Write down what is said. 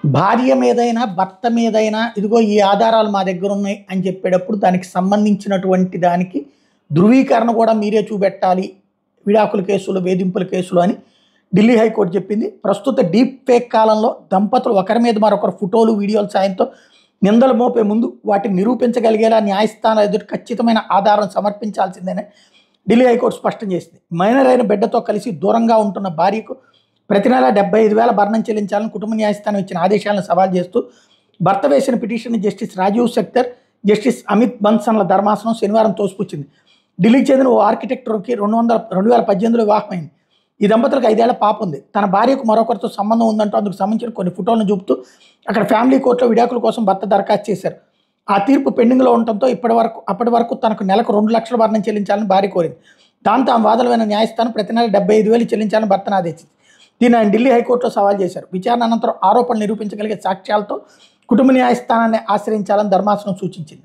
భార్య మీదైనా, భర్త మీదైనా ఇదిగో ఈ ఆధారాలు మా దగ్గర ఉన్నాయి అని చెప్పేటప్పుడు దానికి సంబంధించినటువంటి దానికి ధృవీకరణ కూడా మీరే చూపెట్టాలి. విడాకుల కేసులు, వేధింపుల కేసులు అని ఢిల్లీ హైకోర్టు చెప్పింది. ప్రస్తుత డీప్ ఫేక్ కాలంలో దంపతులు ఒకరి మీద మరొకరు ఫోటోలు, వీడియోల సాయంతో నిందలు మోపే ముందు వాటిని నిరూపించగలిగేలా న్యాయస్థానాల ఎదుట ఖచ్చితమైన ఆధారం సమర్పించాల్సిందేనే ఢిల్లీ హైకోర్టు స్పష్టం చేసింది. మైనర్ అయిన బిడ్డతో కలిసి దూరంగా ఉంటున్న భార్యకు ప్రతి నెల 75,000 భరణం చెల్లించాలని కుటుంబ న్యాయస్థానం ఇచ్చిన ఆదేశాలను సవాల్ చేస్తూ భర్త వేసిన petition justice Rajiv Shakdher, justice Amit బన్సన్ల ధర్మాసనం శనివారం తోసిపుచ్చింది. ఢిల్లీకి చెందిన ఓ ఆర్కిటెక్టర్కి 2018లో వివాహమైంది. ఈ దంపతులకు 5 ఏళ్ల పాప ఉంది. తన భార్యకు మరొకరితో సంబంధం ఉందంటూ అందుకు సంబంధించిన కొన్ని ఫోటోలను చూపుతూ అక్కడ ఫ్యామిలీ కోర్టులో విడాకుల కోసం భర్త దరఖాస్తు చేశారు. ఆ తీర్పు పెండింగ్లో ఉండటంతో అప్పటి వరకు తనకు నెలకు 2 లక్షల భరణం చెల్లించాలని భార్య కోరింది. దాంతో ఆ వాదనమైన న్యాయస్థానం ప్రతి నెల 75,000 చెల్లించాలని భర్తను ఆదేశించింది. దీన్ని ఆయన ఢిల్లీ హైకోర్టులో సవాల్ చేశారు. విచారణ అనంతరం ఆరోపణలు నిరూపించగలిగే సాక్ష్యాలతో కుటుంబ న్యాయస్థానాన్ని ఆశ్రయించాలని ధర్మాసనం సూచించింది.